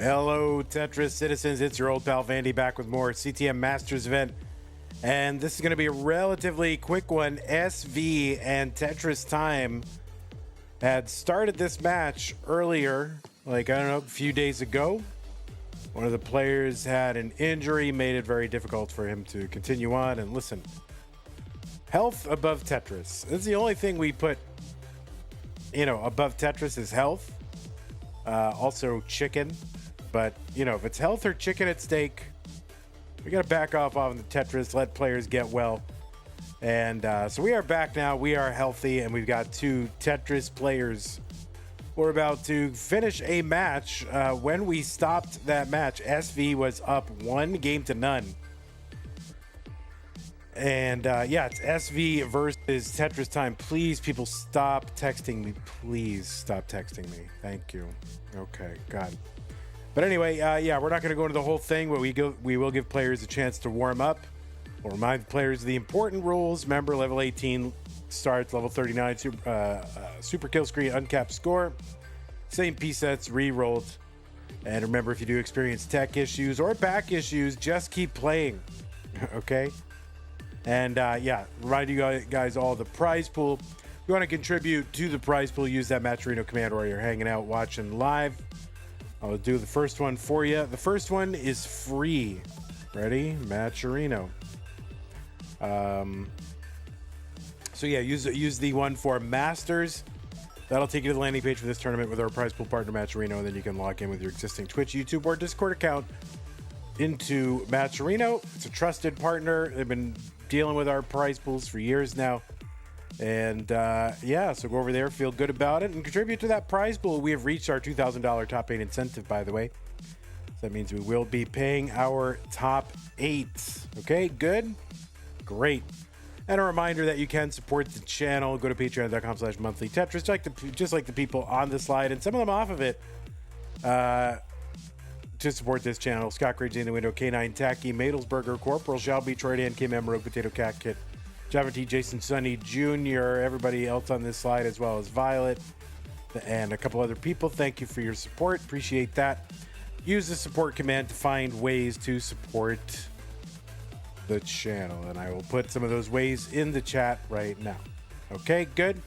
Hello, Tetris citizens. It's your old pal Vandy back with more CTM Masters event. And this is going to be a relatively quick one. SV and Tetristime had started this match earlier, like, I don't know, a few days ago. One of the players had an injury, made it very difficult for him to continue on. And listen, health above Tetris. That's the only thing we put, above Tetris is health. Also chicken. But, if it's health or chicken at stake, we got to back off on the Tetris, let players get well. And so we are back now. We are healthy, and we've got two Tetris players. We're about to finish a match. When we stopped that match, SV was up 1-0. And it's SV versus Tetristime. Please, people, stop texting me. Please stop texting me. Thank you. Okay, God. But anyway, we're not going to go into the whole thing, but we will give players a chance to warm up. We'll remind players of the important rules. Remember, level 18 starts, level 39, super kill screen, uncapped score. Same piece sets, re-rolled. And remember, if you do experience tech issues or back issues, just keep playing. Okay? And remind you guys all the prize pool. If you want to contribute to the prize pool, use that Matcherino command while you're hanging out watching live. I'll do the first one for you. The first one is free. Ready? Matcherino. Use the one for Masters. That'll take you to the landing page for this tournament with our prize pool partner Matcherino, and then you can log in with your existing Twitch, YouTube, or Discord account into Matcherino. It's a trusted partner. They've been dealing with our prize pools for years now. And so go over there, feel good about it, and contribute to that prize pool. We have reached our $2,000 top 8 incentive, by the way. So that means we will be paying our top 8. Okay, good? Great. And a reminder that you can support the channel. Go to patreon.com/monthlytetris, just like the people on the slide, and some of them off of it, to support this channel. Scott Grades in the window, K9 Tacky, Madelsberger, Corporal Shelby, Troy Dan, Kim Emerald, Potato Cat Kit, Java T, Jason Sunny Jr., everybody else on this slide, as well as Violet and a couple other people. Thank you for your support. Appreciate that. Use the support command to find ways to support the channel, and I will put some of those ways in the chat right now. Okay, good.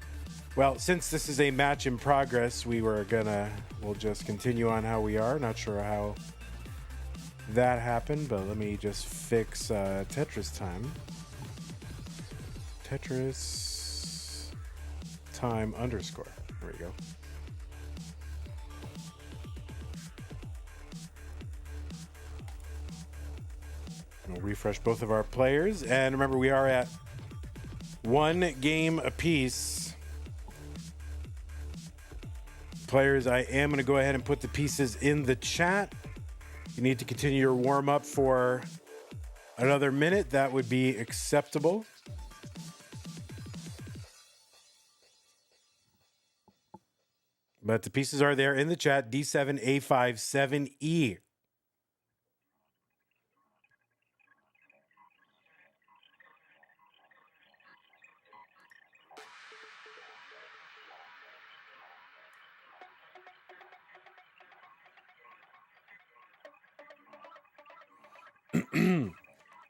Well, since this is a match in progress, we'll just continue on how we are. Not sure how that happened, but let me just fix Tetristime. Tetris time _ There we go. We'll refresh both of our players. And remember, we are at 1 game apiece. Players, I am going to go ahead and put the pieces in the chat. You need to continue your warm-up for another minute. That would be acceptable. But the pieces are there in the chat. D7, A5, 7E.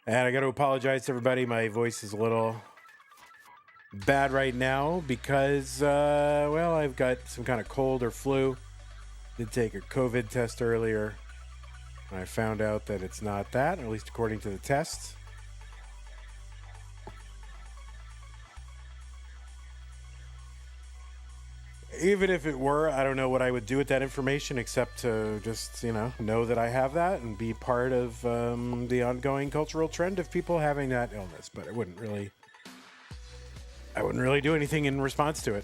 And I got to apologize to everybody. My voice is a little bad right now because, I've got some kind of cold or flu. Did take a COVID test earlier. I found out that it's not that, at least according to the test. Even if it were, I don't know what I would do with that information except to just, know that I have that and be part of the ongoing cultural trend of people having that illness. But I wouldn't really do anything in response to it.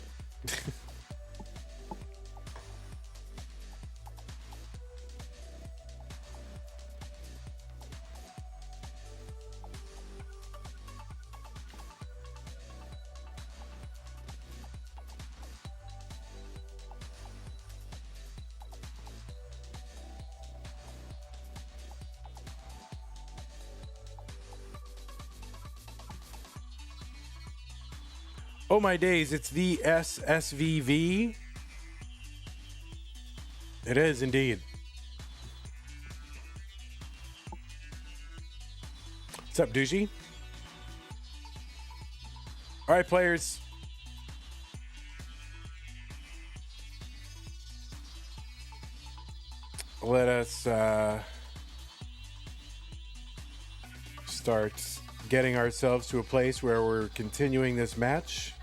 Oh my days, it's the SSVV. It is indeed. What's up, douchey? All right, players. Let us start getting ourselves to a place where we're continuing this match.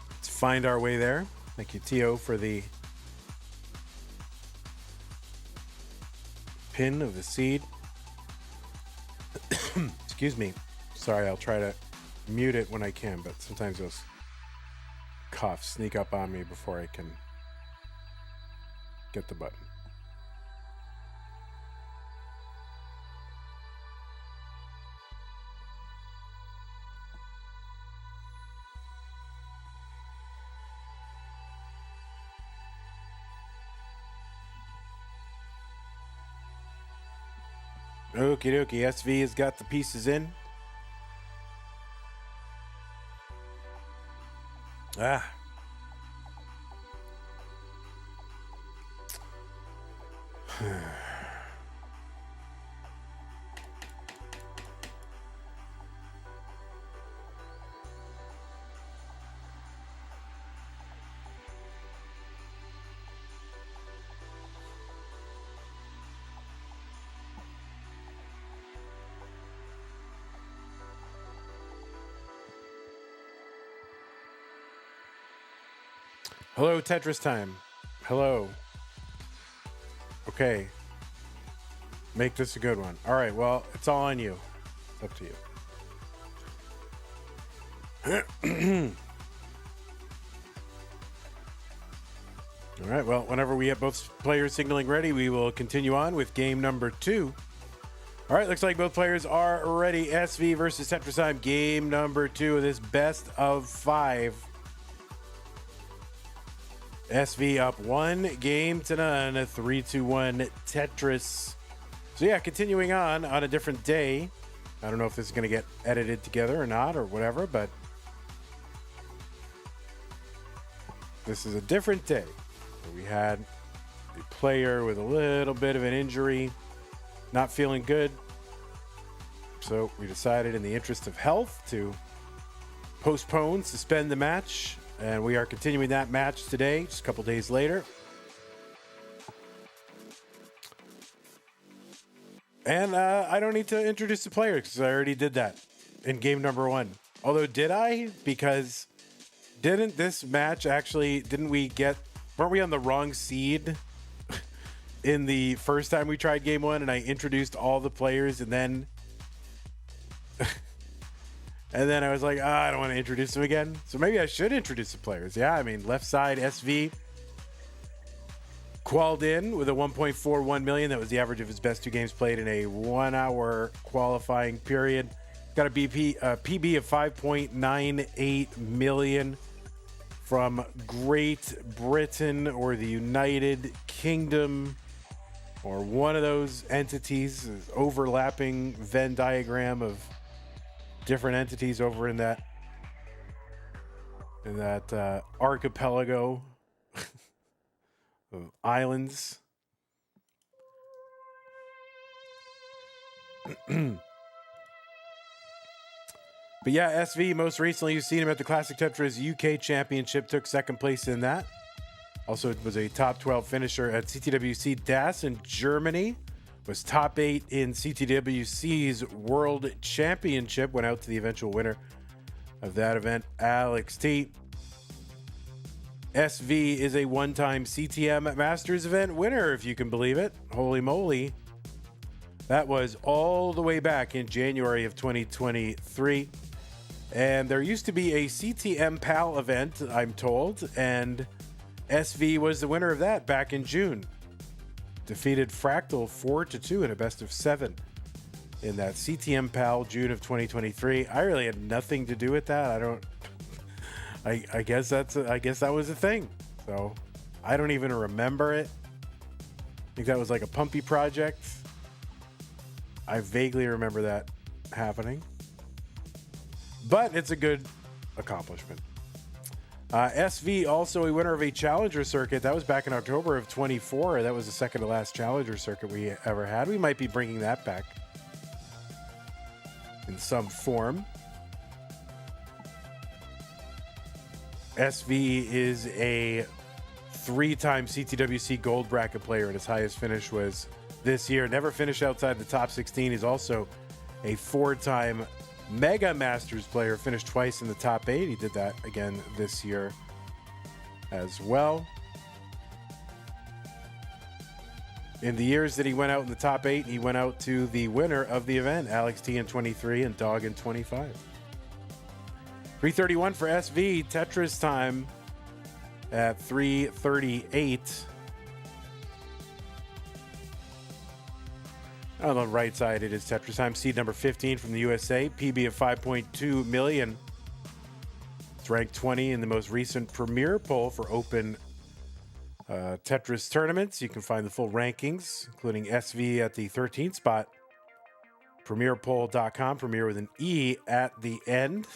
Let's find our way there. Thank you, Teal, for the pin of the seed. Excuse me. Sorry, I'll try to mute it when I can, but sometimes those coughs sneak up on me before I can get the button. Okie dokie, SV has got the pieces in. Ah. Hello, Tetristime. Hello. Okay. Make this a good one. All right, well, it's all on you. It's up to you. All right, well, whenever we have both players signaling ready, we will continue on with game number 2. All right, looks like both players are ready. SV versus Tetristime, game number 2 of this best of 5. SV up 1-0, a 3-1 Tetris. So yeah, continuing on a different day. I don't know if this is going to get edited together or not or whatever, but this is a different day. We had a player with a little bit of an injury, not feeling good. So we decided in the interest of health to suspend the match. And we are continuing that match today, just a couple days later. And I don't need to introduce the players because I already did that in game number 1. Although, did I? Because didn't this match actually, weren't we on the wrong seed in the first time we tried game 1 and I introduced all the players and then... And then I was like, I don't want to introduce them again. So maybe I should introduce the players. Yeah, I mean, left side, SV qualified in with a 1.41 million. That was the average of his best 2 games played in a 1-hour qualifying period. Got a PB of 5.98 million from Great Britain or the United Kingdom or one of those entities. Overlapping Venn diagram of different entities over in that archipelago of islands. But yeah, SV, most recently you've seen him at the Classic Tetris UK Championship, took second place in that. Also was a top 12 finisher at CTWC Das in Germany. Was top 8 in CTWC's World Championship. Went out to the eventual winner of that event, Alex T. SV is a one-time CTM Masters event winner, if you can believe it. Holy moly. That was all the way back in January of 2023. And there used to be a CTM PAL event, I'm told, and SV was the winner of that back in June. Defeated Fractal 4-2 in a best of 7 in that CTM PAL June of 2023. I really had nothing to do with that. I guess that was a thing. So I don't even remember it. I think that was like a Pumpy project. I vaguely remember that happening. But it's a good accomplishment. SV, also a winner of a Challenger circuit. That was back in October of 24. That was the second to last Challenger circuit we ever had. We might be bringing that back in some form. SV is a 3-time CTWC gold bracket player, and his highest finish was this year. Never finished outside the top 16. He's also a 4-time Mega Masters player, finished twice in the top 8. He did that again this year as well. In the years that he went out in the top 8, he went out to the winner of the event, Alex T in 23 and Dog in 25. 331 for SV, Tetristime at 338. On the right side, it is Tetristime, seed number 15 from the USA, PB of 5.2 million. It's ranked 20 in the most recent Premier poll for open Tetris tournaments. You can find the full rankings, including SV at the 13th spot. PremierPoll.com, Premier with an E at the end.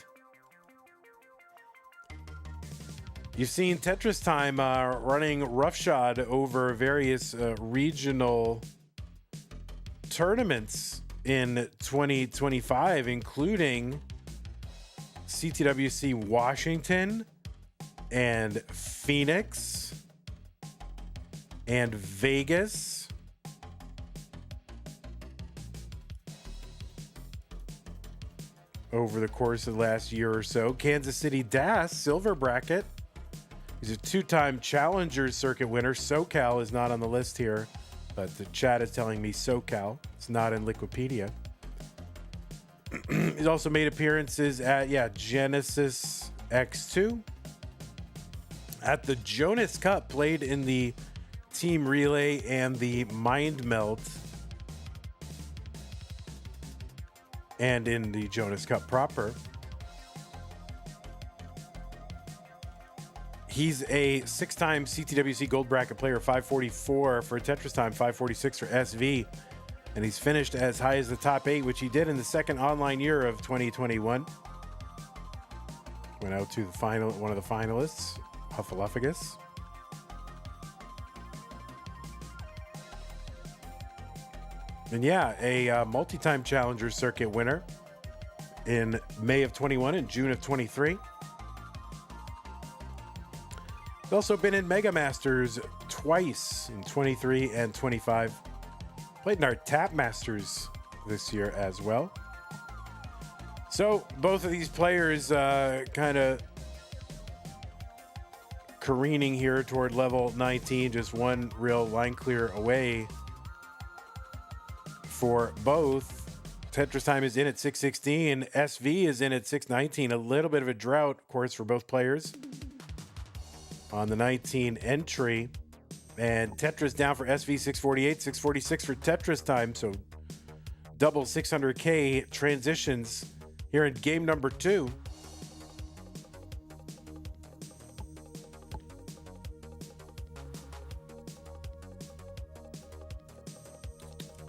You've seen Tetristime running roughshod over various regional tournaments in 2025, including CTWC Washington and Phoenix and Vegas. Over the course of the last year or so. Kansas City DAS silver bracket. He's a 2-time Challenger circuit winner. SoCal is not on the list here, but the chat is telling me SoCal. It's not in Liquipedia. He's also made appearances at, Genesis X2. At the Jonas Cup, played in the Team Relay and the Mind Melt. And in the Jonas Cup proper. He's a 6-time CTWC gold bracket player, 544 for Tetristime, 546 for SV. And he's finished as high as the top 8, which he did in the second online year of 2021. Went out to the final, one of the finalists, Huffaluffagus. And a multi-time Challenger circuit winner in May of 21 and June of 23. He's also been in Mega Masters twice in 23 and 25. Played in our Tap Masters this year as well. So both of these players kind of careening here toward level 19, just one real line clear away for both. Tetristime is in at 616. SV is in at 619. A little bit of a drought, of course, for both players on the 19 entry. And Tetris down for SV, 648, 646 for Tetristime. So double 600K transitions here in game number 2.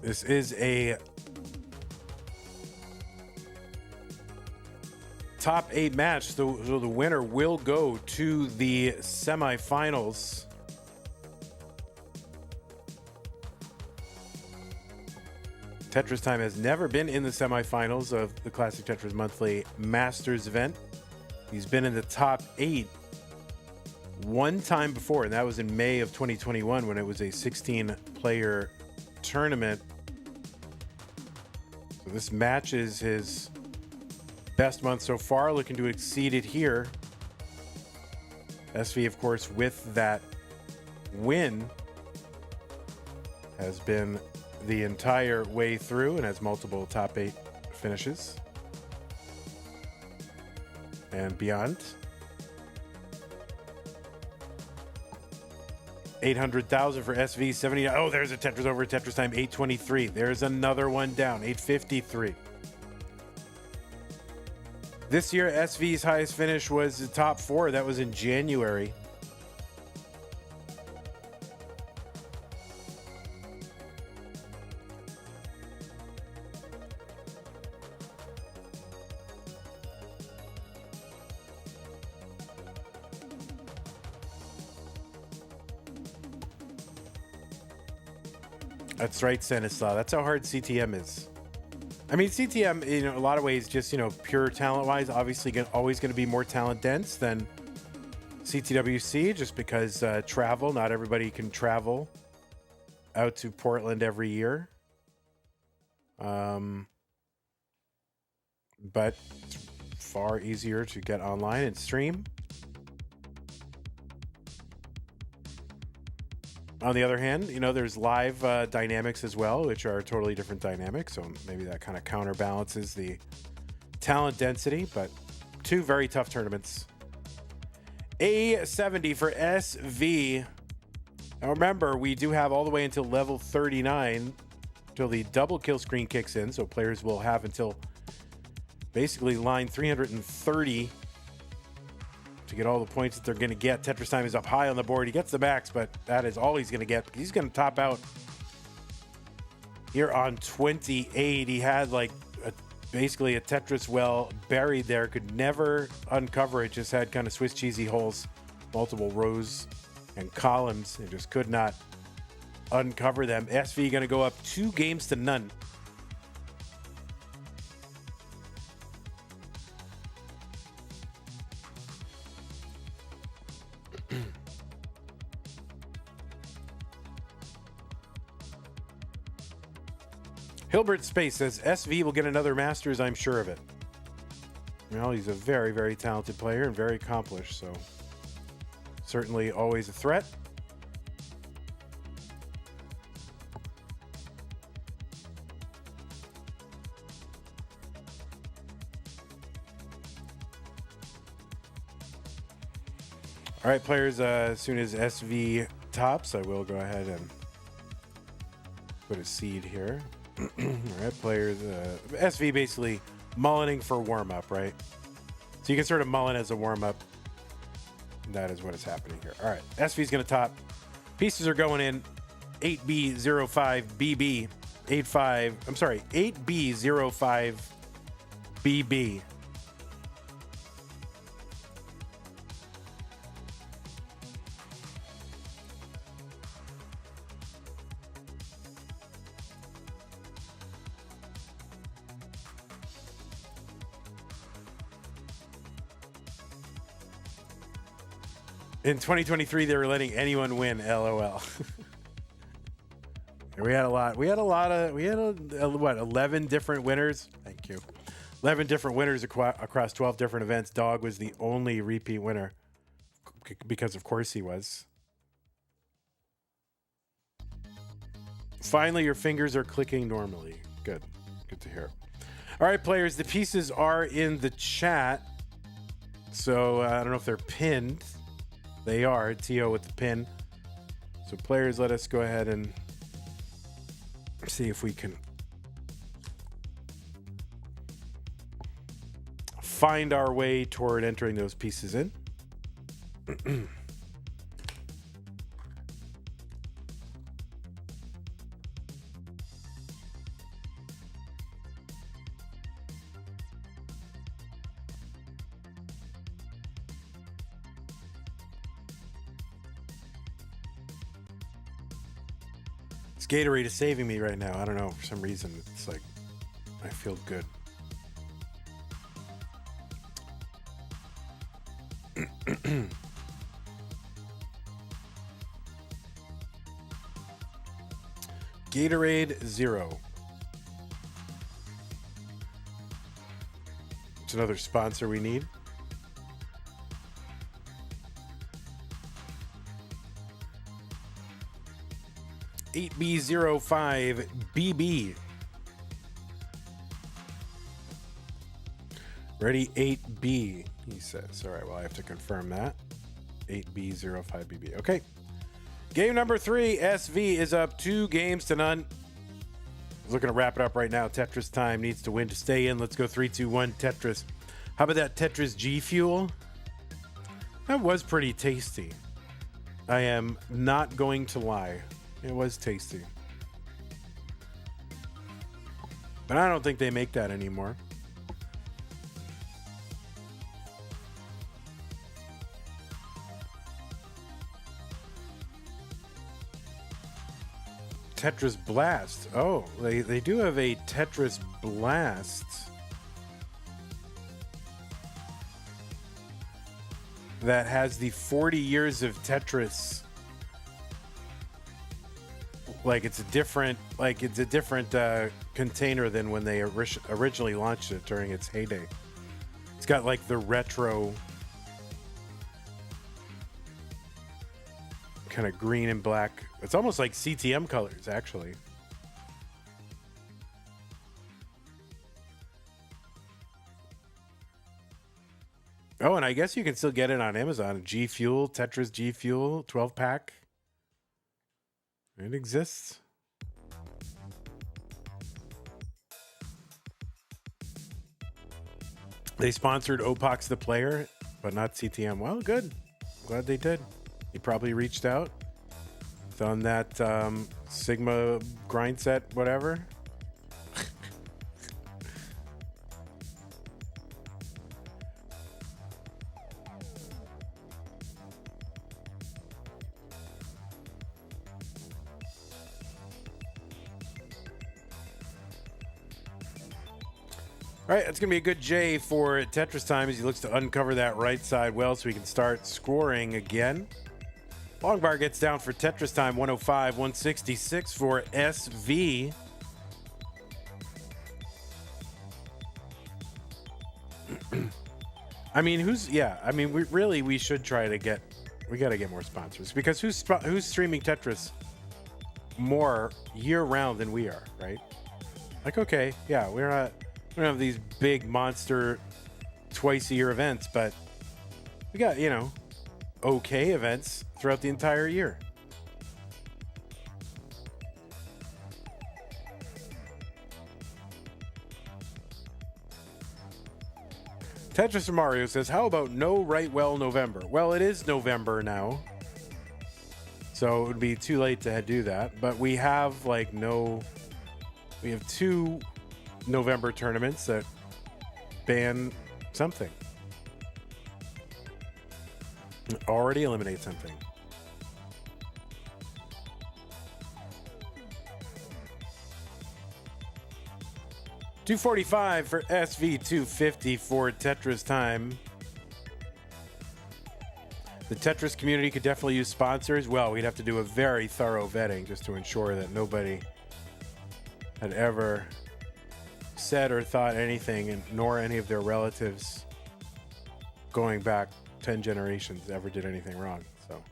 This is a top 8 match, so the winner will go to the semifinals. Tetristime has never been in the semifinals of the Classic Tetris Monthly Masters event. He's been in the top 8 one time before, and that was in May of 2021 when it was a 16-player tournament. So this matches his best month so far, looking to exceed it here. SV, of course, with that win, has been the entire way through and has multiple top 8 finishes and beyond. 800,000 for SV, 70. Oh, there's a Tetris over Tetristime, 823. There's another one down, 853. This year, SV's highest finish was the top 4. That was in January. That's right, Stanislaw. That's how hard CTM is. I mean, CTM, in a lot of ways, just, pure talent-wise, obviously always going to be more talent-dense than CTWC, just because travel. Not everybody can travel out to Portland every year. But it's far easier to get online and stream. On the other hand, there's live dynamics as well, which are totally different dynamics. So maybe that kind of counterbalances the talent density, but two very tough tournaments. A70 for SV. Now remember, we do have all the way until level 39 until the double kill screen kicks in. So players will have until basically line 330 to get all the points that they're going to get. Tetristime is up high on the board. He gets the max, but that is all he's going to get. He's going to top out here on 28. He had basically a Tetris well buried there. Could never uncover it. Just had kind of Swiss cheesy holes, multiple rows and columns. It just could not uncover them. SV going to go up 2-0. Hilbert Space says SV will get another Masters, I'm sure of it. Well, he's a very, very talented player and very accomplished, so certainly always a threat. All right, players, as soon as SV tops, I will go ahead and put a seed here. All right, players. SV basically mullining for warm-up, right? So you can sort of mullen as a warm-up. That is what is happening here. All right, SV's going to top. Pieces are going in. 8B05BB. 8B05BB. In 2023, they were letting anyone win. LOL. We had 11 different winners. Thank you. 11 different winners across 12 different events. Dog was the only repeat winner because, of course, he was. Finally, your fingers are clicking normally. Good. Good to hear. All right, players, the pieces are in the chat. So I don't know if they're pinned. They are. Teal with the pin. So players, let us go ahead and see if we can find our way toward entering those pieces in. Gatorade is saving me right now. I don't know. For some reason, it's like I feel good. Gatorade Zero. It's another sponsor we need. $8B05BB. Ready 8B, he says. All right, well, I have to confirm that. 8B05BB. Okay. Game number 3, SV is up 2-0. Looking to wrap it up right now. Tetristime needs to win to stay in. Let's go 3-2-1 Tetris. How about that Tetris G Fuel? That was pretty tasty. I am not going to lie. It was tasty. But I don't think they make that anymore. Tetris Blast. Oh, they do have a Tetris Blast. That has the 40 years of Tetris. Like it's a different container than when they originally launched it during its heyday. It's got like the retro kind of green and black. It's almost like CTM colors, actually. Oh, and I guess you can still get it on Amazon. G Fuel, Tetris G Fuel, 12-pack. It exists. They sponsored Opox the Player, but not CTM. Well, good. Glad they did. He probably reached out. It's on that Sigma grind set, whatever. All right, that's going to be a good J for Tetristime as he looks to uncover that right side well so he can start scoring again. Long bar gets down for Tetristime, 105, 166 for SV. I mean, we should try to we got to get more sponsors because who's streaming Tetris more year round than we are, right? Like, okay, yeah, we don't have these big monster twice a year events, but we got, okay events throughout the entire year. Tetris or Mario says, how about no right well November? Well, it is November now, so it would be too late to do that, but we have we have 2 November tournaments that ban something. Already eliminate something. $245 for SV, $250 for Tetristime. The Tetris community could definitely use sponsors. Well, we'd have to do a very thorough vetting just to ensure that nobody had ever said or thought anything, nor any of their relatives going back 10 generations ever did anything wrong. So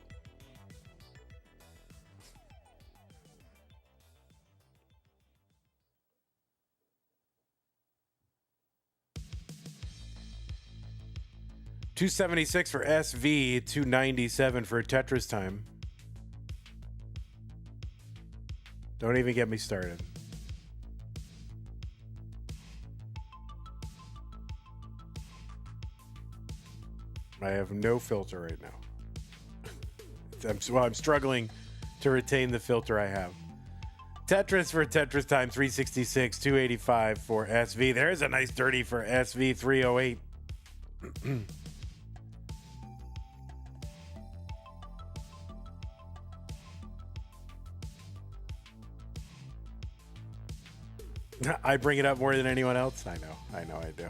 $276 for SV, $297 for Tetristime. Don't even get me started. I have no filter right now. I'm struggling to retain the filter I have. Tetris for Tetristime, 366, 285 for SV. There's a nice dirty for SV, 308. I bring it up more than anyone else. I know I do.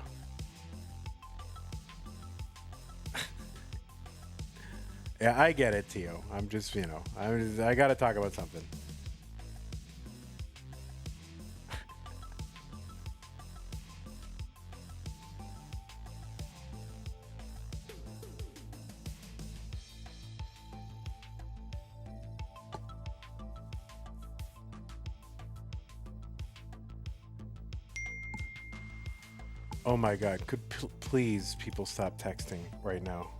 Yeah, I get it, Tio. I'm just, I got to talk about something. Oh my God, could please people stop texting right now?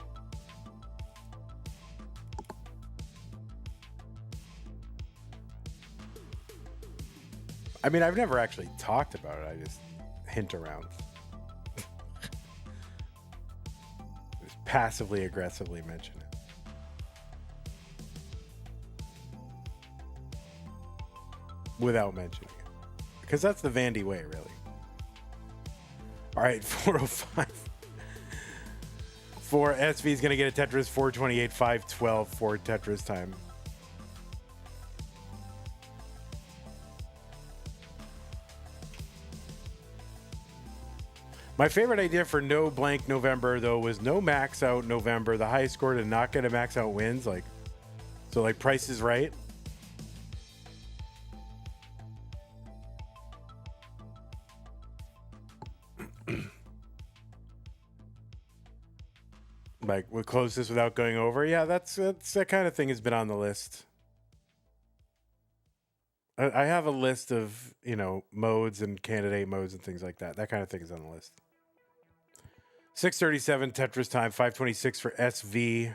I mean, I've never actually talked about it. I just hint around. Just passively aggressively mention it. Without mentioning it. Because that's the Vandy way, really. All right, 405. For SV is going to get a Tetris, 428, 512 for Tetristime. My favorite idea for no blank November, though, was no max out November. The highest score to not get a max out wins. Like, so like Price is Right. Like, we'll close this without going over. Yeah, that's that kind of thing has been on the list. I have a list of, you know, modes and candidate modes and things like that. That kind of thing is on the list. 637 Tetris time, 526 for SV.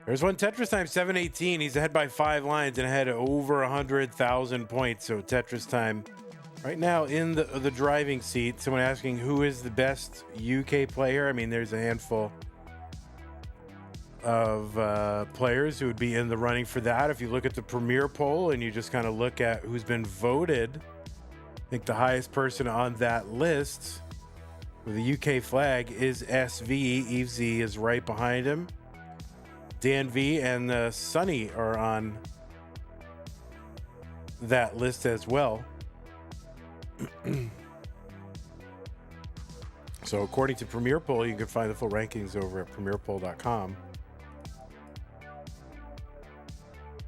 There's one Tetris time, 718. He's ahead by 5 lines and ahead over 100,000 points. So Tetris time right now in the driving seat. Someone asking who is the best UK player. I mean, there's a handful of players who would be in the running for that. If you look at the Premier poll and you just kind of look at who's been voted, I think the highest person on that list with the UK flag is SV. Eve Z is right behind him. Dan V and Sunny are on that list as well. So according to Premier Poll, you can find the full rankings over at premierpoll.com.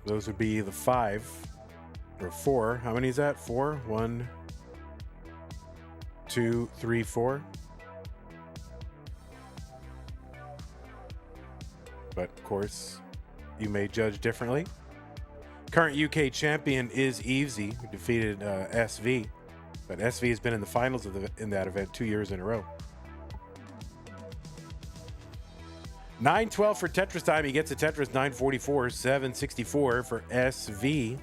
Those would be the 5 or 4. How many is that? 4? 1, 2, 3, 4. But of course, you may judge differently. Current UK champion is Evesy, who defeated SV. But SV has been in the finals of in that event 2 years in a row. 912 for Tetris time. He gets a Tetris 944, 764 for SV.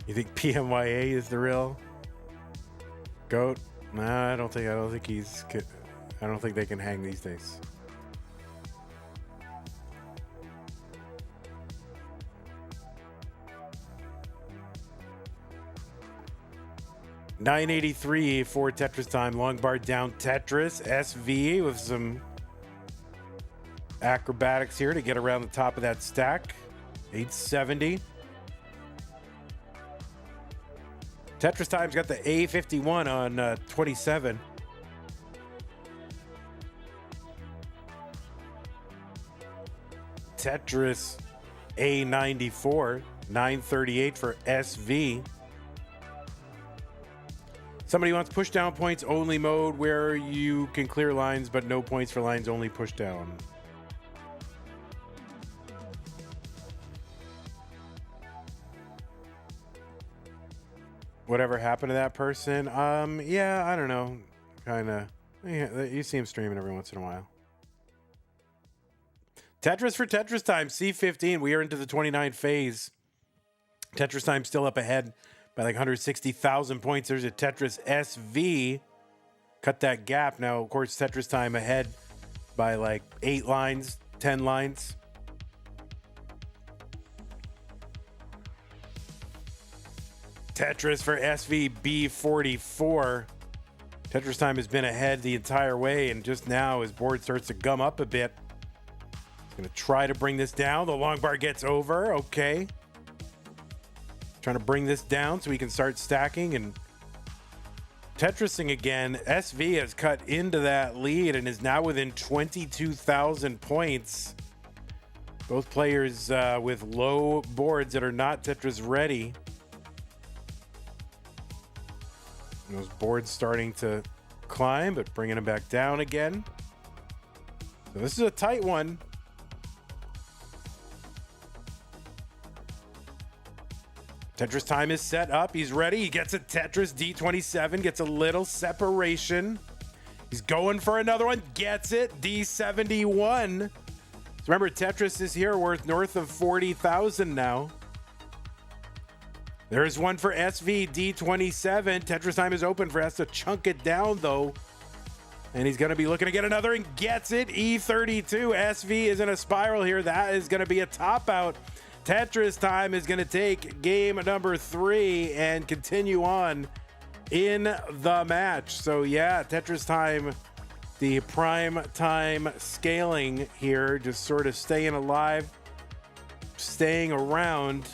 You think PMYA is the real GOAT? Nah, I don't think they can hang these days. $983 for Tetris time. Long bar down Tetris. SV with some acrobatics here to get around the top of that stack. 870. Tetris time's got the A51 on 27. Tetris A94. 938 for SV. Somebody wants push down points only mode where you can clear lines, but no points for lines only push down. Whatever happened to that person? Yeah, I don't know. Kind of. Yeah, you see him streaming every once in a while. Tetris for Tetris time, C15. We are into the 29 phase. Tetris time still up ahead by like 160,000 points. There's a Tetris SV. Cut that gap. Now, of course, Tetris time ahead by like 8 lines, 10 lines. Tetris for SVB44. Tetris time has been ahead the entire way, and just now his board starts to gum up a bit. He's going to try to bring this down. The long bar gets over. Okay. Trying to bring this down so we can start stacking and Tetrising again. SV has cut into that lead and is now within 22,000 points. Both players with low boards that are not Tetris ready. And those boards starting to climb, but bringing them back down again. So this is a tight one. Tetris time is set up. He's ready. He gets a Tetris D27, gets a little separation. He's going for another one, gets it. D71. So remember, Tetris is here worth north of 40,000 now. There's one for SV D27. Tetris time is open for us to chunk it down, though. And he's going to be looking to get another and gets it. E32. SV is in a spiral here. That is going to be a top out. Tetristime is going to take game number 3 and continue on in the match. So yeah, Tetristime, the prime time scaling here, just sort of staying alive, staying around,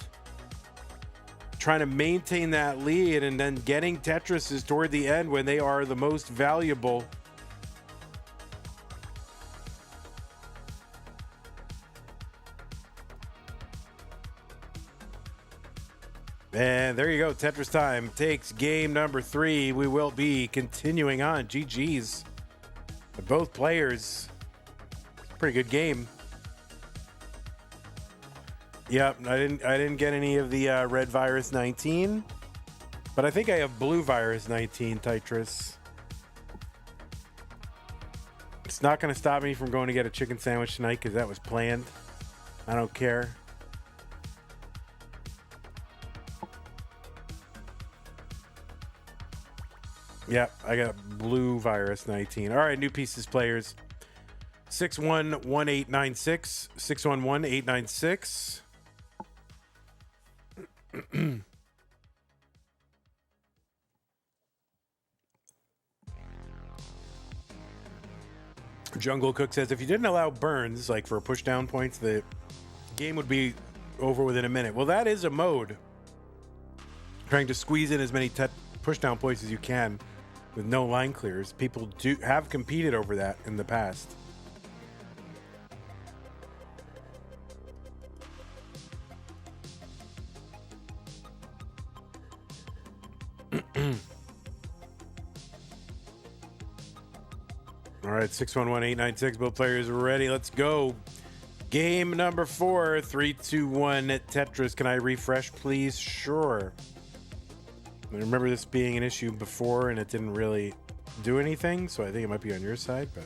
trying to maintain that lead, and then getting Tetrises toward the end when they are the most valuable. And there you go. Tetristime takes game number 3. We will be continuing on. GG's to both players. Pretty good game. Yep, I didn't get any of the red virus 19, but I think I have blue virus 19 Tetris. It's not going to stop me from going to get a chicken sandwich tonight because that was planned. I don't care. Yep, I got blue virus 19. All right, new pieces players. 611896, 611896. Jungle Cook says, if you didn't allow burns, like for push down points, the game would be over within a minute. Well, that is a mode. Trying to squeeze in as many push down points as you can with no line clears. People have competed over that in the past. All right, 611896. Both players are ready. Let's go. Game number 4, 3, 2, 1 Tetris. Can I refresh, please? Sure. I remember this being an issue before and it didn't really do anything, so I think it might be on your side. But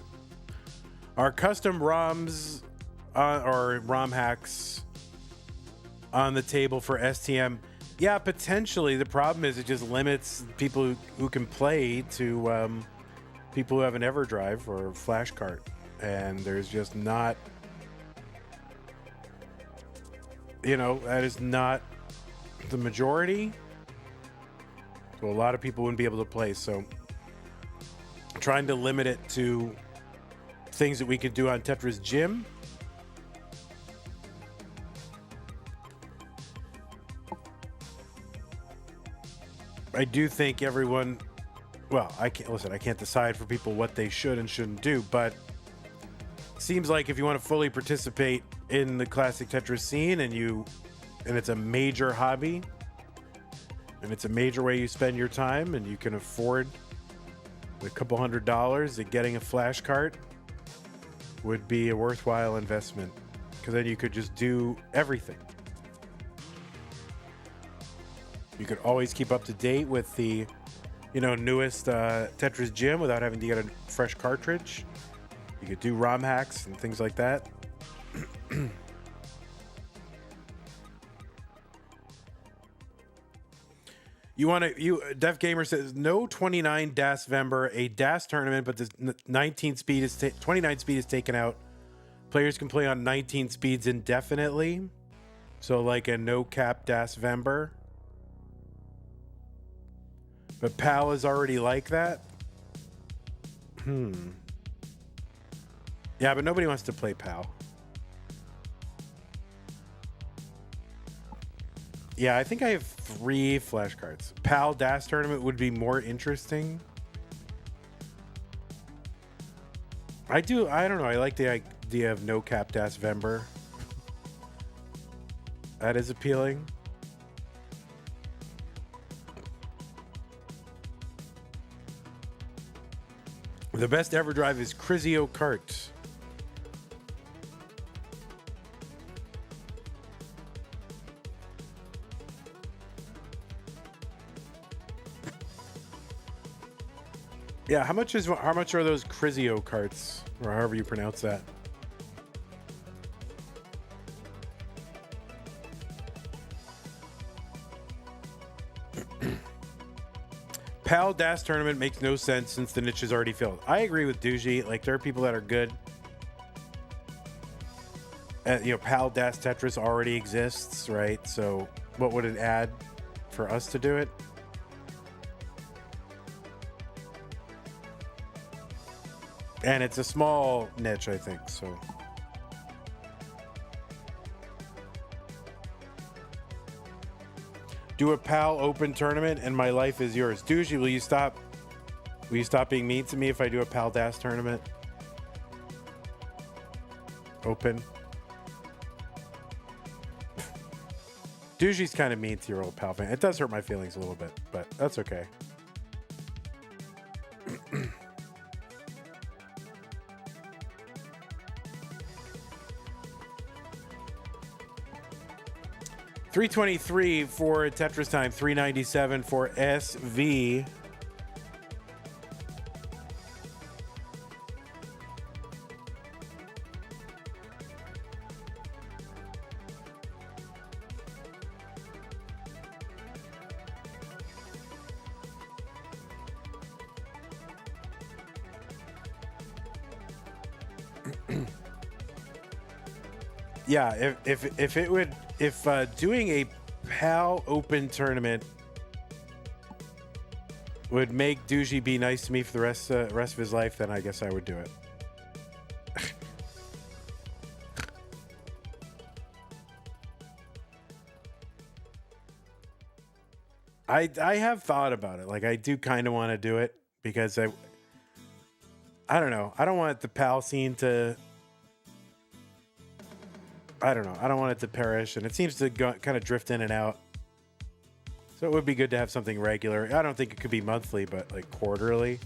our custom ROMs or ROM hacks on the table for STM. Yeah, potentially. The problem is it just limits people who can play to people who have an EverDrive or flash cart, and there's just not, that is not the majority. So a lot of people wouldn't be able to play. So trying to limit it to things that we could do on Tetris Gym. I do think everyone, well, I can't decide for people what they should and shouldn't do, but it seems like if you want to fully participate in the classic Tetris scene and it's a major hobby and it's a major way you spend your time and you can afford a couple $100s, that getting a flash cart would be a worthwhile investment, because then you could just do everything. You could always keep up to date with the newest Tetris Gym without having to get a fresh cartridge. You could do ROM hacks and things like that. Def Gamer says no 29 DAS Vember, a DAS tournament, but the 29 speed is taken out. Players can play on 19 speeds indefinitely. So like a no cap DAS Vember. But PAL is already like that. Yeah, but nobody wants to play PAL. Yeah, I think I have 3 flashcards. PAL DAS tournament would be more interesting. I don't know. I like the idea of no cap DAS Vember. That is appealing. The best EverDrive is Crizio Kart. Yeah, how much are those Crizio carts, or however you pronounce that? PAL DAS tournament makes no sense since the niche is already filled. I agree with Doogie. Like, there are people that are good. PAL Das Tetris already exists, right? So what would it add for us to do it? And it's a small niche, I think, so. Do a PAL open tournament and my life is yours. Dougie, will you stop being mean to me if I do a PAL Das tournament? Open. Dougie's kind of mean to your old PAL fan. It does hurt my feelings a little bit, but that's okay. $323 for Tetristime, $397 for SV. Yeah, if doing a PAL Open tournament would make Dougie be nice to me for the rest of his life, then I guess I would do it. I have thought about it. Like, I do kind of want to do it because I don't know. I don't want the PAL scene to. I don't know. I don't want it to perish, and it seems to kind of drift in and out. So it would be good to have something regular. I don't think it could be monthly, but like quarterly.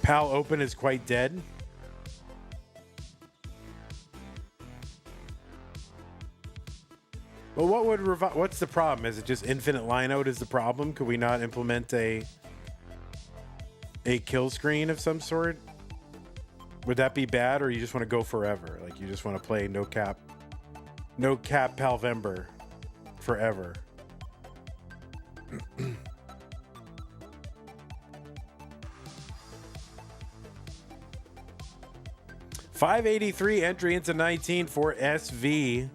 PAL Open is quite dead. Well, what would what's the problem? Is it just infinite lineout is the problem? Could we not implement a kill screen of some sort? Would that be bad, or you just want to go forever? Like, you just want to play no cap Palvember forever? $583 entry into 19 for SV.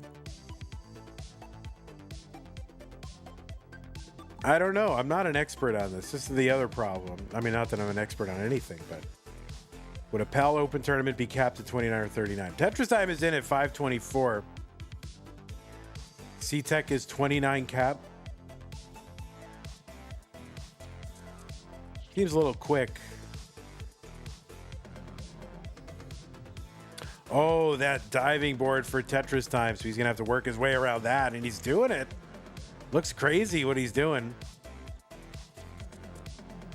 I don't know. I'm not an expert on this. This is the other problem. I mean, not that I'm an expert on anything, but would a PAL Open tournament be capped at 29 or 39? Tetristime is in at 524. C-Tech is 29 cap. Seems a little quick. Oh, that diving board for Tetristime. So he's going to have to work his way around that, and he's doing it. Looks crazy what he's doing.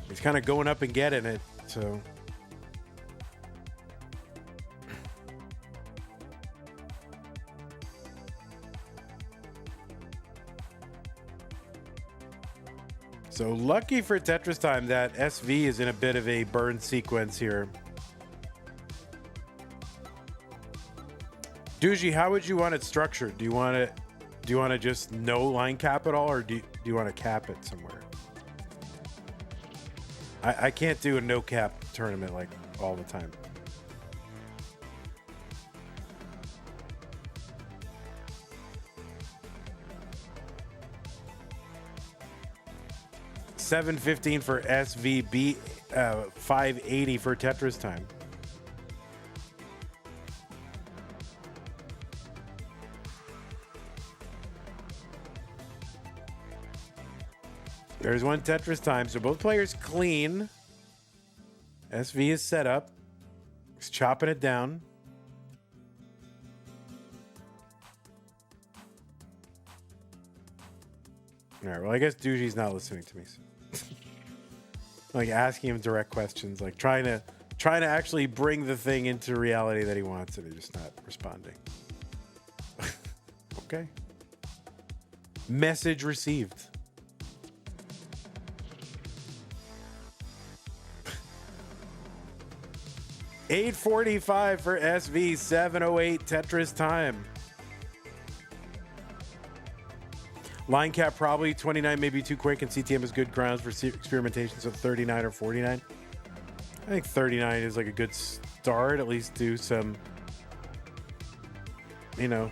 He's kind of going up and getting it, so. So lucky for Tetristime that SV is in a bit of a burn sequence here. Dougie, how would you want it structured? Do you want to just no line cap at all, or do you want to cap it somewhere? I can't do a no cap tournament like all the time. $715 for SVB, $580 for Tetristime. There's one Tetristime, so both players clean. SV is set up. He's chopping it down. All right, well, I guess Dougie's not listening to me. So. Like, asking him direct questions, like trying to actually bring the thing into reality that he wants, and he's just not responding. Okay. Message received. $845 for SV, $708 Tetris time. Line cap probably 29, maybe too quick, and CTM is good grounds for experimentation, so 39 or 49. I think 39 is like a good start. At least do some, you know.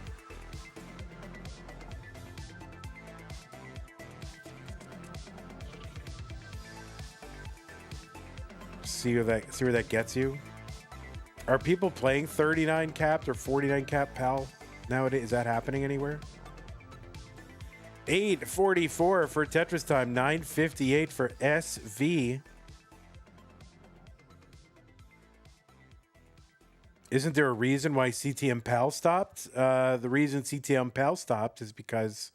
See where that gets you. Are people playing 39 capped or 49 cap PAL nowadays? Is that happening anywhere? 844 for Tetristime, 958 for SV. Isn't there a reason why CTM PAL stopped? The reason CTM PAL stopped is because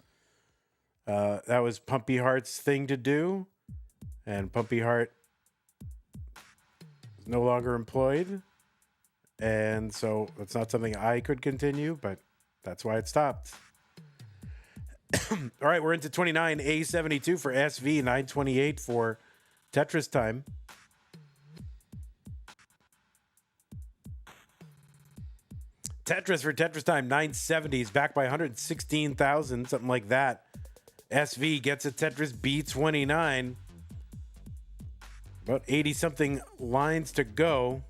that was Pumpy Heart's thing to do, and Pumpy Heart is no longer employed, and so it's not something I could continue, but that's why it stopped. All right, we're into 29, A72 for SV, 928 for Tetristime. Tetris for Tetristime, 970s, back by 116,000, something like that. SV gets a Tetris B29. About 80-something lines to go.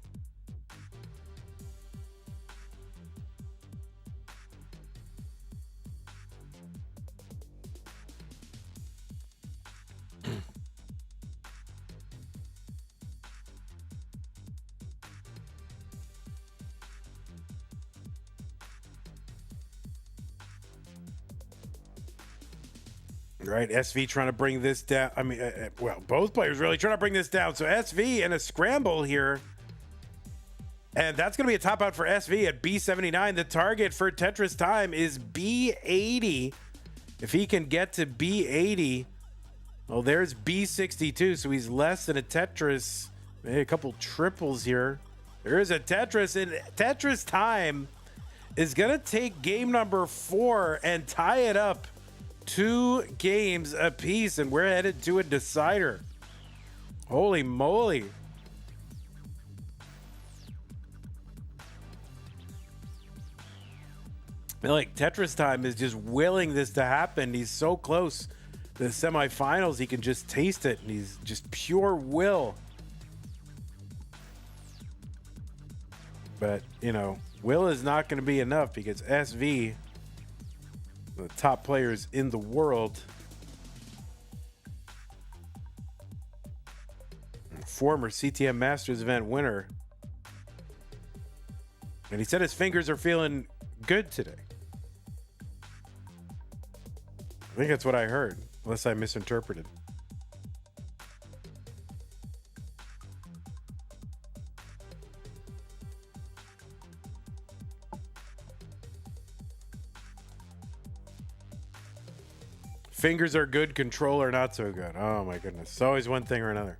Right, SV trying to bring this down. I mean, well, both players really trying to bring this down. So SV in a scramble here. And that's going to be a top out for SV at B79. The target for Tetristime is B80. If he can get to B80, well, there's B62. So he's less than a Tetris. Maybe a couple triples here. There is a Tetris, and Tetristime is going to take game number 4 and tie it up. 2 games apiece, and we're headed to a decider. Holy moly. I feel like Tetristime is just willing this to happen. He's so close to the semifinals, he can just taste it, and he's just pure will. But, you know, will is not going to be enough because SV, the top players in the world, former CTM Masters event winner, and he said his fingers are feeling good today. I think that's what I heard, unless I misinterpreted. Fingers are good, controller not so good. Oh my goodness. It's always one thing or another.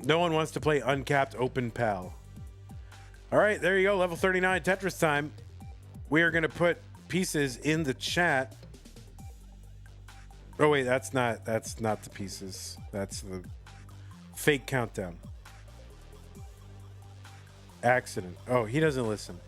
No one wants to play uncapped open PAL. All right, there you go. Level 39 Tetristime. We are going to put pieces in the chat. Oh wait, that's not the pieces. That's the fake countdown. Accident. Oh, he doesn't listen.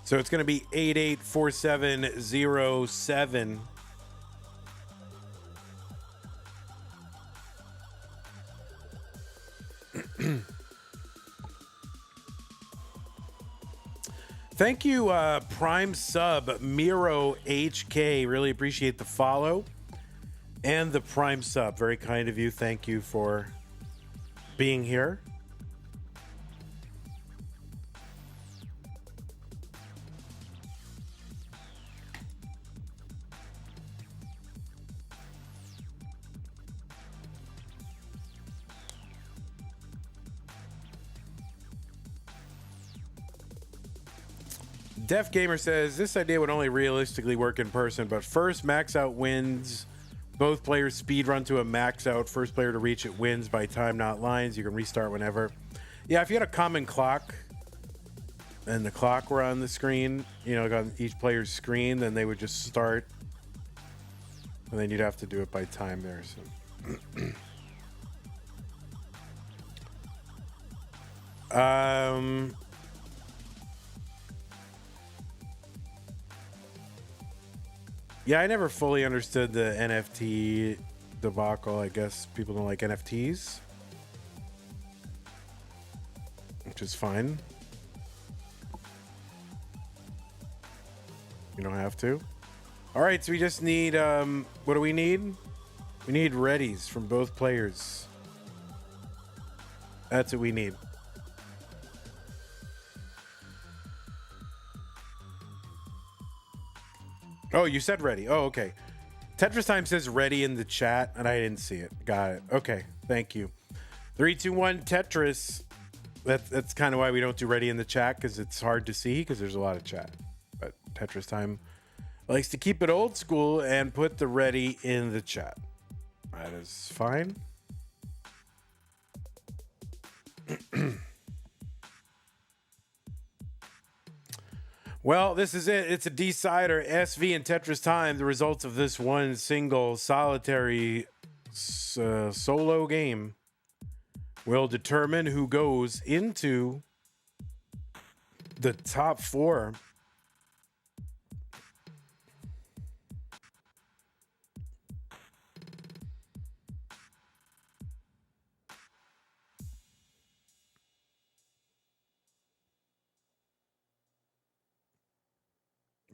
So it's going to be 884707. Thank you, Prime Sub, Miro HK. Really appreciate the follow and the Prime Sub. Very kind of you. Thank you for being here. Def Gamer says this idea would only realistically work in person, but first max out wins. Both players speed run to a max out. First player to reach it wins by time, not lines. You can restart whenever. Yeah, if you had a common clock and the clock were on the screen, you know, like on each player's screen, then they would just start. And then you'd have to do it by time there. So. Yeah, I never fully understood the NFT debacle. I guess people don't like NFTs, which is fine. You don't have to. All right, so we just need, what do we need? We need readies from both players. That's what we need. Oh, you said ready. Oh, okay. Tetristime says ready in the chat, and I didn't see it. Got it. Okay, thank you. 3, 2, 1, Tetris. That's kind of why we don't do ready in the chat, because it's hard to see, because there's a lot of chat. But Tetristime likes to keep it old school and put the ready in the chat. That is fine. Well, this is it. It's a decider. SV and Tetristime. The results of this one single solitary solo game will determine who goes into the top 4.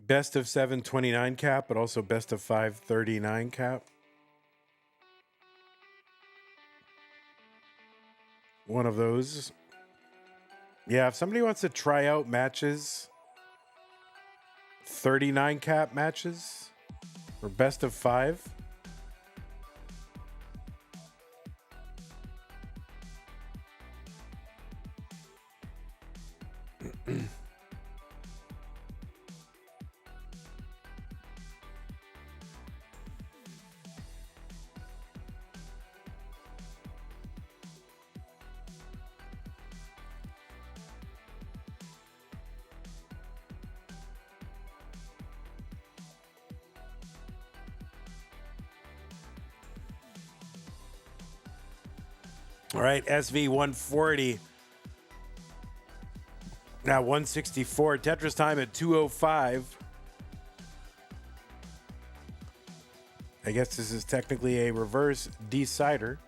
Best of 729 cap, but also best of 539 cap. One of those. Yeah, if somebody wants to try out matches, 39 cap matches, or best of 5. All right, SV 140. Now 164. Tetristime at 205. I guess this is technically a reverse decider.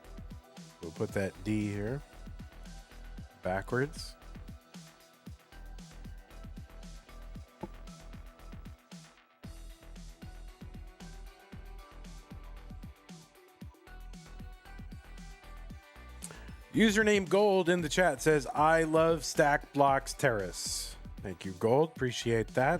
We'll put that D here. Backwards. Username Gold in the chat says, I love Stack Blocks Terrace. Thank you, Gold. Appreciate that.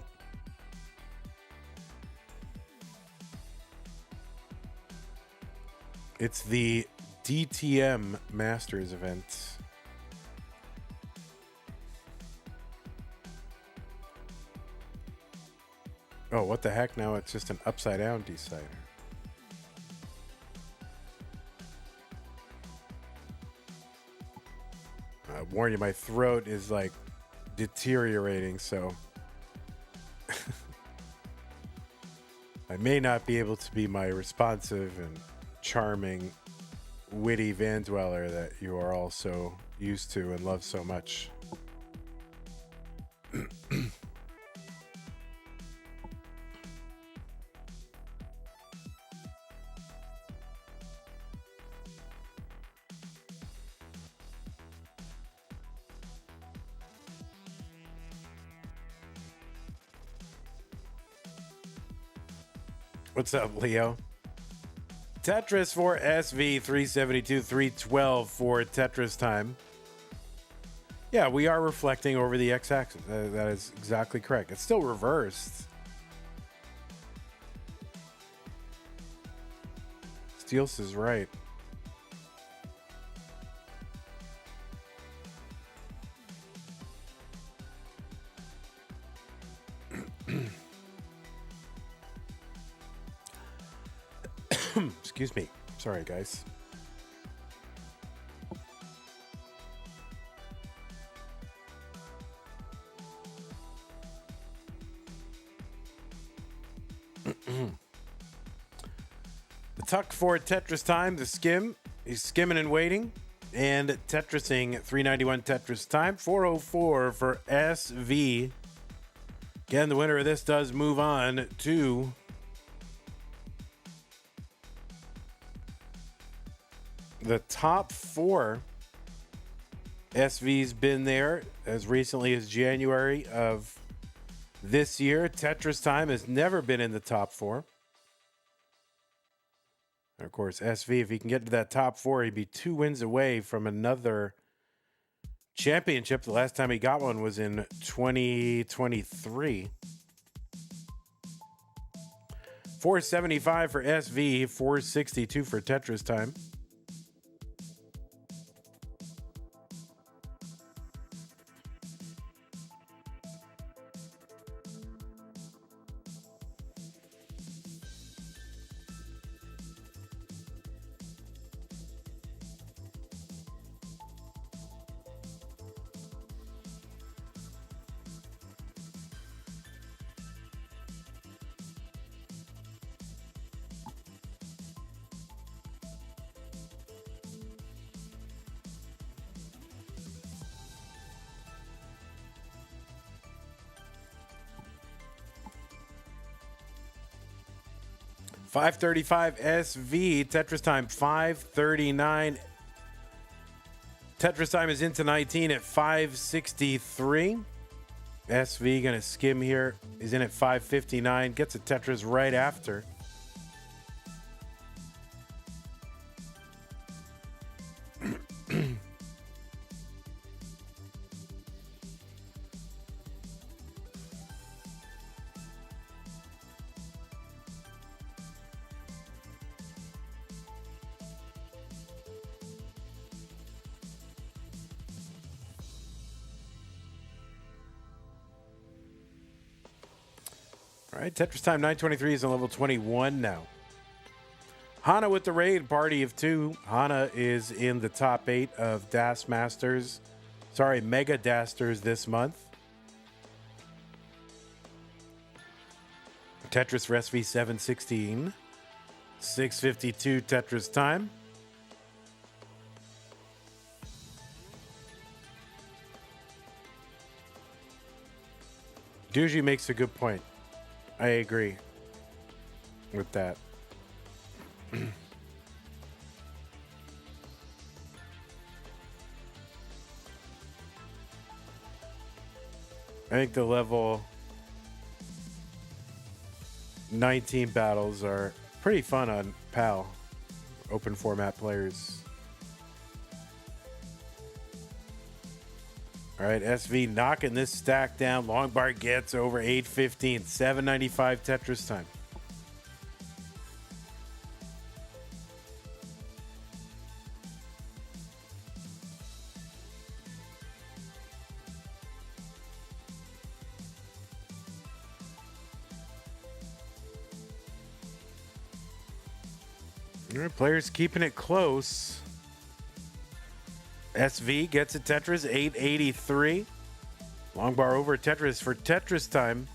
It's the DTM Masters event. Oh, what the heck? Now it's just an upside down decider. I warn you, my throat is like deteriorating, so I may not be able to be my responsive and charming, witty Van Dweller that you are all so used to and love so much. What's up, Leo? Tetris for SV 372, 312 for Tetristime. Yeah, we are reflecting over the x-axis. That is exactly correct. It's still reversed. Steels is right. Excuse me. Sorry, guys. tuck for Tetris time. The skim. He's skimming and waiting. And Tetrising 391 Tetris time. 404 for SV. Again, the winner of this does move on to the top 4. SV's been there as recently as January of this year. Tetris time has never been in the top 4. And of course, SV, if he can get to that top 4, he'd be 2 wins away from another championship. The last time he got one was in 2023. 475 for SV, 462 for Tetris time. $535 SV, Tetris time 539. Tetris time is into 19 at 563. SV gonna skim here. He's in at 559. Gets a Tetris right after. All right, Tetris time 923 is on level 21 now. Hana with the raid, party of 2. Hana is in the top 8 of Das Masters. Sorry, Mega Dasters this month. Tetris for SV 716. 652 Tetris time. Duji makes a good point. I agree with that. I think the level 19 battles are pretty fun on PAL, open format players. All right, SV knocking this stack down. Long bar gets over 815. 795 Tetris time. All right, players keeping it close. SV gets a Tetris, 883. Long bar over Tetris for Tetris time.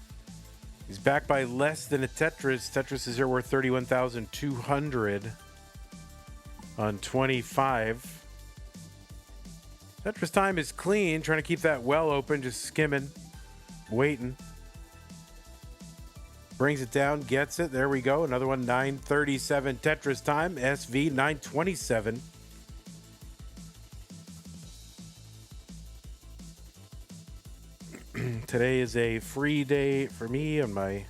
He's back by less than a Tetris. Tetris is here worth 31,200 on 25. Tetris time is clean, trying to keep that well open, just skimming, waiting. Brings it down, gets it. There we go. Another one, 937 Tetris time. SV, 927. Today is a free day for me on my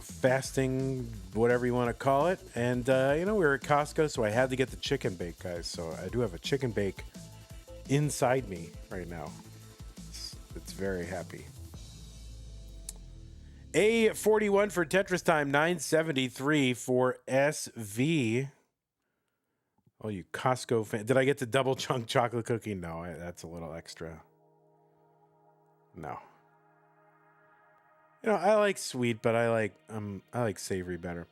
fasting, whatever you want to call it. And, we were at Costco, so I had to get the chicken bake, guys. So I do have a chicken bake inside me right now. It's very happy. A41 for Tetris time, 973 for SV. Oh, you Costco fan. Did I get the double chunk chocolate cookie? No, that's a little extra. No. I like sweet, but I like savory better.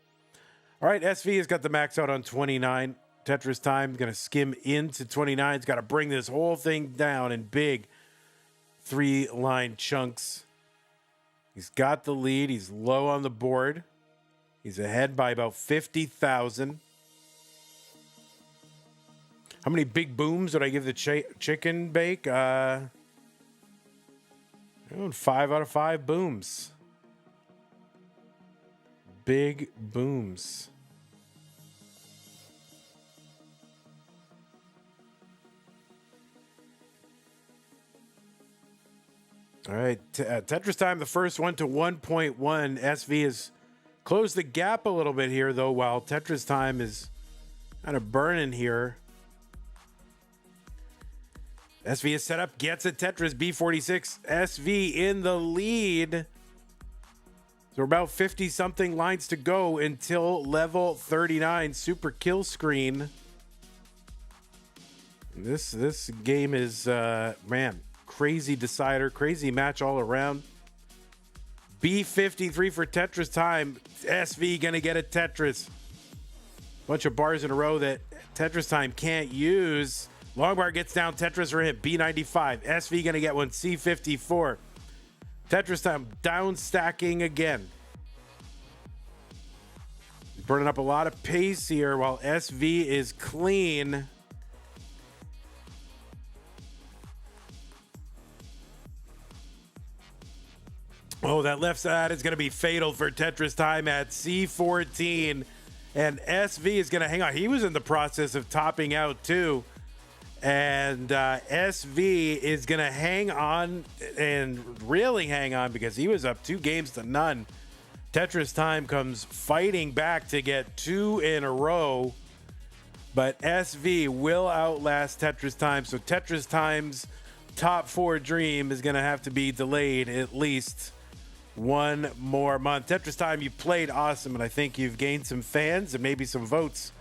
All right, SV has got the max out on 29. Tetris time, going to skim into 29. It's got to bring this whole thing down in big 3-line chunks. He's got the lead. He's low on the board. He's ahead by about 50,000. How many big booms would I give the chicken bake? 5 out of 5 booms. Big booms. All right, Tetristime, the first one to 1.1. SV has closed the gap a little bit here, though, while Tetristime is kind of burning here. SV is set up, gets a Tetris, B46. SV in the lead. So we're about 50-something lines to go until level 39. Super kill screen. This game is, man, crazy decider, crazy match all around. B53 for Tetristime. SV gonna get a Tetris. Bunch of bars in a row that Tetristime can't use. Long bar gets down, Tetris for him. B95. SV gonna get one. C54. Tetristime down stacking again. Burning up a lot of pace here while SV is clean. Oh, that left side is going to be fatal for Tetristime at C14. And SV is going to hang on. He was in the process of topping out too. And SV is going to hang on and really hang on because he was up 2-0. Tetristime comes fighting back to get 2 in a row. But SV will outlast Tetristime. So Tetristime's top 4 dream is going to have to be delayed at least 1 more month. Tetristime, you played awesome, and I think you've gained some fans and maybe some votes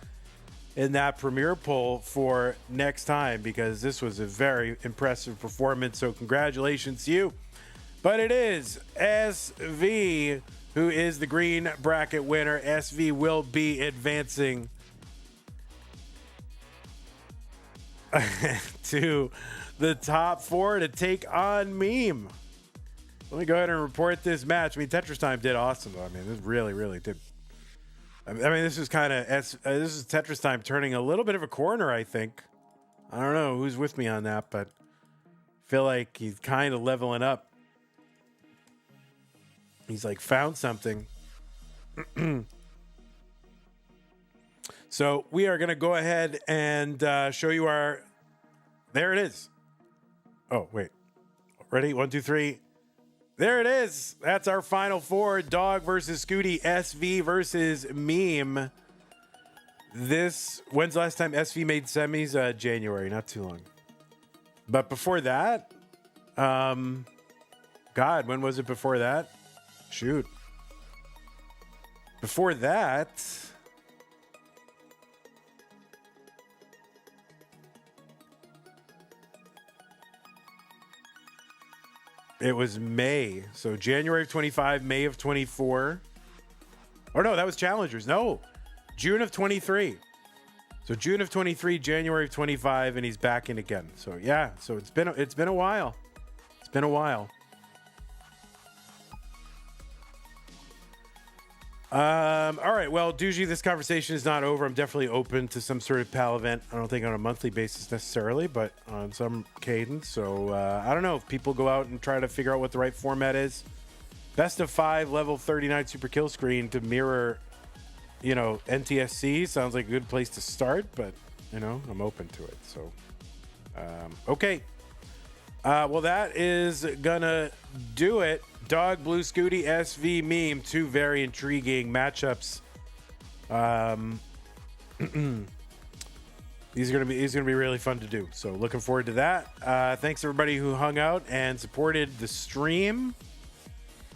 in that premiere poll for next time because this was a very impressive performance. So congratulations to you. But it is SV who is the green bracket winner. SV will be advancing to the top 4 to take on Meme. Let me go ahead and report this match. I mean, Tetristime did awesome, though. I mean, this really, really did. I mean, this is kind of this is Tetristime turning a little bit of a corner, I think. I don't know who's with me on that, but I feel like he's kind of leveling up. He's like found something. So we are going to go ahead and show you our. There it is. Oh, wait. Ready? 1, 2, 3. There it is. That's our final 4. Dog versus Scooty. SV versus Meme. When's the last time SV made semis? January, not too long. But before that, God, when was it before that? Shoot. Before that, it was May. So January of 25, May of 24. Or no, that was Challengers. No, June of 23. So June of 23, January of 25, and he's back in again. So yeah, so it's been a while. It's been a while. All right. Well, Doogie, this conversation is not over. I'm definitely open to some sort of PAL event. I don't think on a monthly basis necessarily, but on some cadence. So I don't know if people go out and try to figure out what the right format is. Best of 5, level 39 super kill screen to mirror, NTSC sounds like a good place to start, but I'm open to it. So, okay. Well, that is gonna do it. Dog, Blue, Scooty, SV, Meme, 2 very intriguing matchups. These are gonna be really fun to do. So looking forward to that. Thanks everybody who hung out and supported the stream.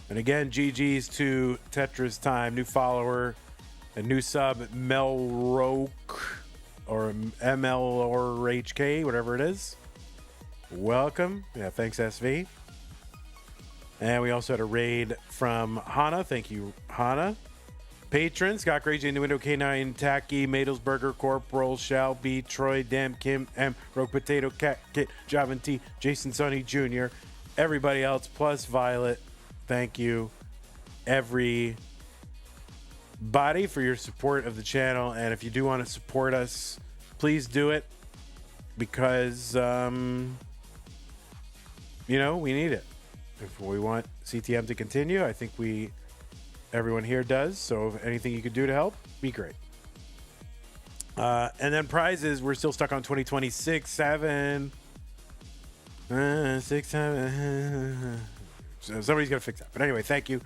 And again, GG's to Tetristime, new follower, a new sub, Melroke or ML or HK, whatever it is. Welcome. Yeah, thanks SV. And we also had a raid from Hana. Thank you, Hana. Patrons, Scott Crazy, Innuendo, K9, Tacky, Madelsberger, Corporal, Shall Be, Troy, Dam, Kim, M, Rogue Potato, Cat, Kit, Javin T, Jason Sonny Jr., everybody else, plus Violet, Thank you, everybody, for your support of the channel. And if you do want to support us, please do it, because you know, we need it. If we want CTM to continue, I think everyone here does. So if anything you could do to help, be great. And then prizes, we're still stuck on 2026, 7, 6, 7. So somebody's got to fix that. But anyway, thank you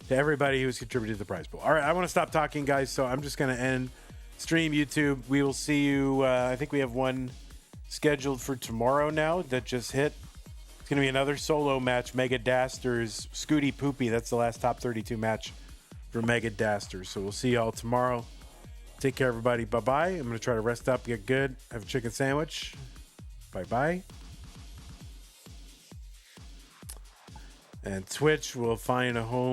to everybody who's contributed to the prize pool. All right, I want to stop talking, guys. So I'm just going to end stream YouTube. We will see you. I think we have one scheduled for tomorrow now that just hit. It's going to be another solo match, Mega Dasters, Scooty Poopy. That's the last top 32 match for Mega Dasters. So we'll see y'all tomorrow. Take care, everybody. Bye-bye. I'm going to try to rest up, get good, have a chicken sandwich. Bye-bye. And Twitch will find a home.